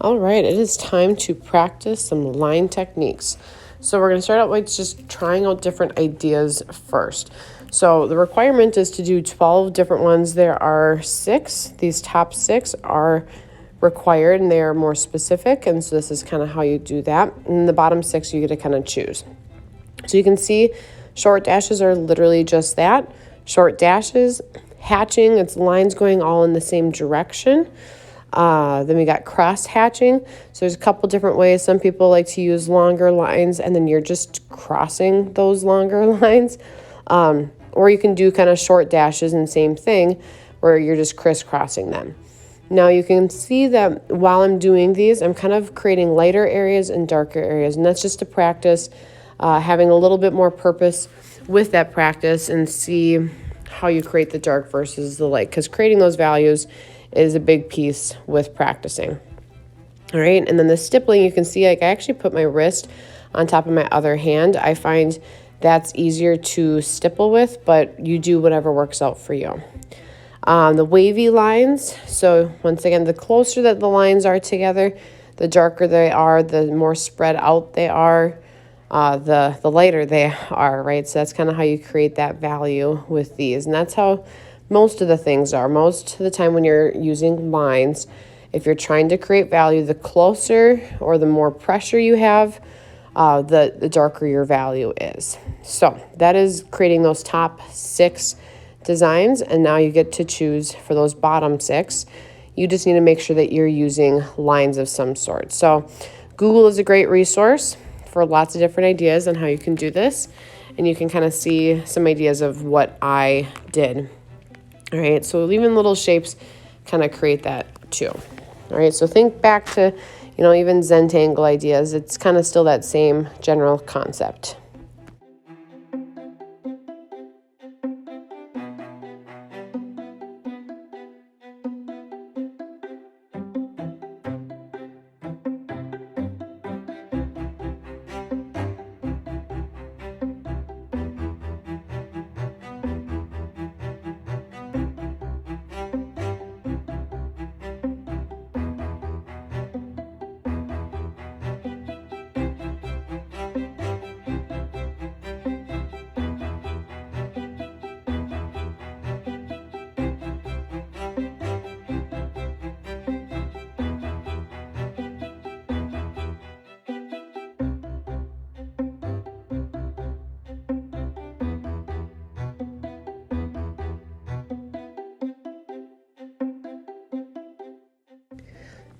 All right, it is time to practice some line techniques. So we're going to start out with just trying out different ideas first. So the requirement is to do 12 different ones. There are 6. These top 6 are required and they are more specific. And so this is kind of how you do that. And the bottom 6 you get to kind of choose. So you can see short dashes are literally just that. Short dashes, hatching, it's lines going all in the same direction. Then we got cross hatching. So there's a couple different ways. Some people like to use longer lines and then you're just crossing those longer lines. Or you can do kind of short dashes and same thing where you're just crisscrossing them. Now you can see that while I'm doing these, I'm kind of creating lighter areas and darker areas. And that's just to practice having a little bit more purpose with that practice and see how you create the dark versus the light. Because creating those values is a big piece with practicing. All right, and then the stippling, you can see like I actually put my wrist on top of my other hand. I find that's easier to stipple with, but you do whatever works out for you. The wavy lines, so once again, the closer that the lines are together, the darker they are, the more spread out they are, the lighter they are, right? So that's kind of how you create that value with these, and that's how most of the things are. Most of the time when you're using lines, if you're trying to create value, the closer or the more pressure you have, the darker your value is. So that is creating those top 6 designs, and now you get to choose for those bottom 6. You just need to make sure that you're using lines of some sort. So Google is a great resource for lots of different ideas on how you can do this, and you can kind of see some ideas of what I did. All right, so even little shapes kind of create that too. All right, so think back to, even Zentangle ideas. It's kind of still that same general concept.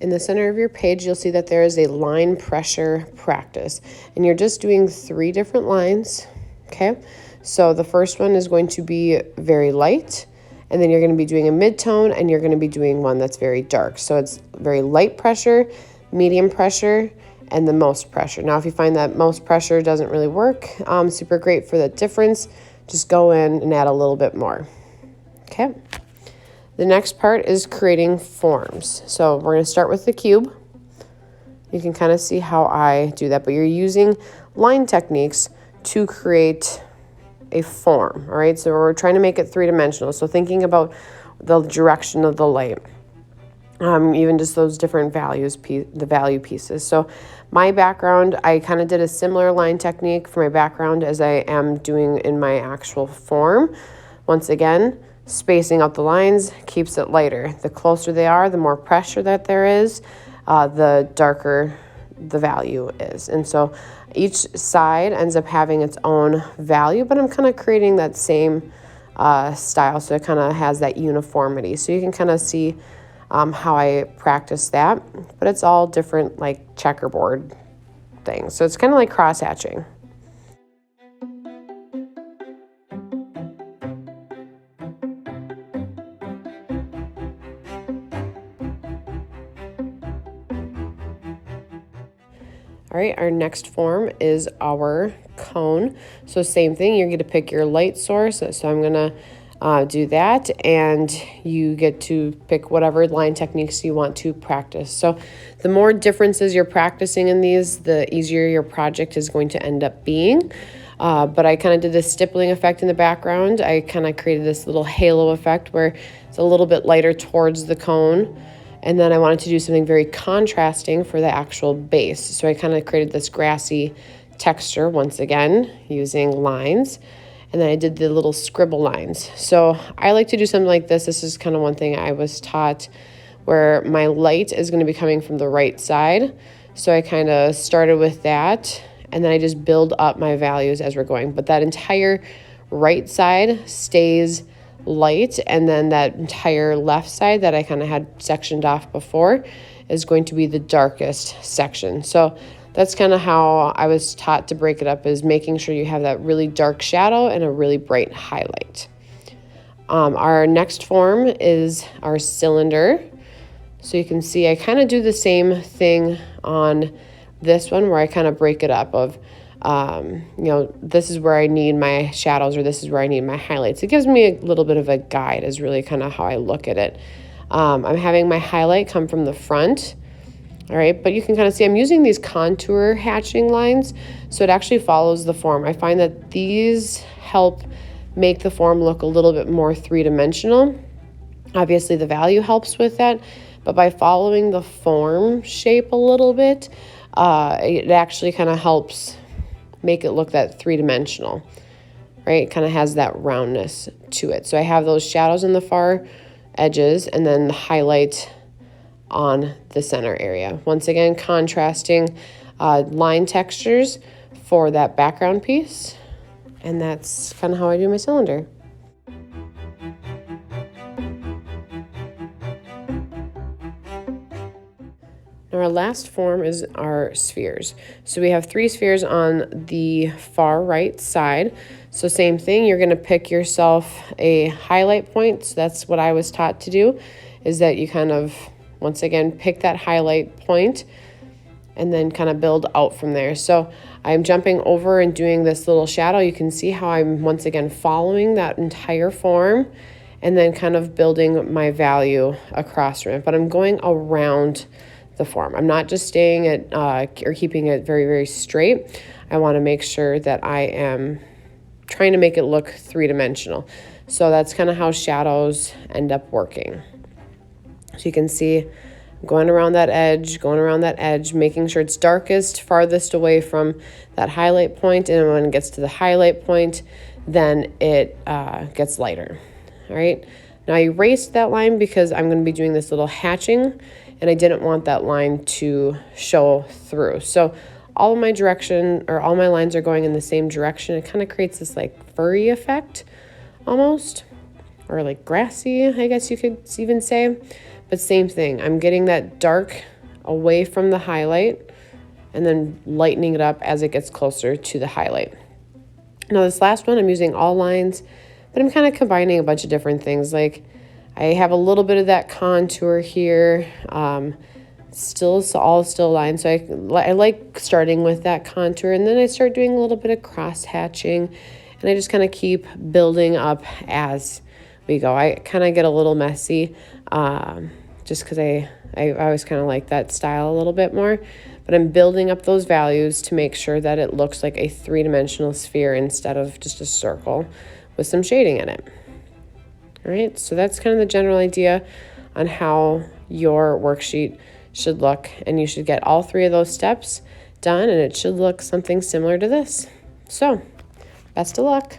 In the center of your page, you'll see that there is a line pressure practice, and you're just doing 3 different lines, okay? So the first one is going to be very light, and then you're going to be doing a mid-tone, and you're going to be doing one that's very dark. So it's very light pressure, medium pressure, and the most pressure. Now, if you find that most pressure doesn't really work, super great for the difference, just go in and add a little bit more, okay? The next part is creating forms. So we're going to start with the cube. You can kind of see how I do that, but you're using line techniques to create a form, all right? So we're trying to make it 3-dimensional. So thinking about the direction of the light, even just those different values, the value pieces. So my background, I kind of did a similar line technique for my background as I am doing in my actual form. Once again, spacing out the lines keeps it lighter. The closer they are, the more pressure that there is, the darker the value is. And so each side ends up having its own value, but I'm kind of creating that same style, so it kind of has that uniformity. So you can kind of see how I practice that, but it's all different like checkerboard things. So it's kind of like cross hatching. All right, our next form is our cone. So same thing, you're going to pick your light source. So I'm going to do that, and you get to pick whatever line techniques you want to practice. So the more differences you're practicing in these, the easier your project is going to end up being. But I kind of did this stippling effect in the background. I kind of created this little halo effect where it's a little bit lighter towards the cone. And then I wanted to do something very contrasting for the actual base. So I kind of created this grassy texture once again using lines. And then I did the little scribble lines. So I like to do something like this. This is kind of one thing I was taught, where my light is going to be coming from the right side. So I kind of started with that, and then I just build up my values as we're going. But that entire right side stays light, and then that entire left side that I kind of had sectioned off before is going to be the darkest section. So that's kind of how I was taught to break it up, is making sure you have that really dark shadow and a really bright highlight. Our next form is our cylinder. So you can see I kind of do the same thing on this one, where I kind of break it up of, this is where I need my shadows, or this is where I need my highlights. It gives me a little bit of a guide, is really kind of how I look at it. I'm having my highlight come from the front. All right, but you can kind of see I'm using these contour hatching lines, so it actually follows the form. I find that these help make the form look a little bit more three-dimensional. Obviously, the value helps with that, but by following the form shape a little bit, it actually kind of helps make it look that three-dimensional, right? It kind of has that roundness to it. So I have those shadows in the far edges, and then the highlight on the center area. Once again, contrasting line textures for that background piece. And that's kind of how I do my cylinder. Now our last form is our spheres. So we have 3 spheres on the far right side. So same thing, you're gonna pick yourself a highlight point. So that's what I was taught to do, is that you kind of, once again, pick that highlight point and then kind of build out from there. So I'm jumping over and doing this little shadow. You can see how I'm once again following that entire form and then kind of building my value across from it. But I'm going around the form. I'm not just staying at or keeping it very, very straight. I want to make sure that I am trying to make it look three-dimensional. So that's kind of how shadows end up working. So you can see going around that edge, making sure it's darkest, farthest away from that highlight point, and when it gets to the highlight point, then it gets lighter. All right, now I erased that line because I'm going to be doing this little hatching, and I didn't want that line to show through. So all of my direction, or all my lines are going in the same direction. It kind of creates this like furry effect almost, or like grassy, I guess you could even say. But same thing, I'm getting that dark away from the highlight and then lightening it up as it gets closer to the highlight. Now this last one, I'm using all lines, but I'm kind of combining a bunch of different things. Like I have a little bit of that contour here, still all still lines. So I like starting with that contour, and then I start doing a little bit of cross hatching, and I just kind of keep building up as we go. I kind of get a little messy, just because I always kind of like that style a little bit more, but I'm building up those values to make sure that it looks like a three-dimensional sphere instead of just a circle with some shading in it. All right, so that's kind of the general idea on how your worksheet should look, and you should get all 3 of those steps done, and it should look something similar to this. So, best of luck.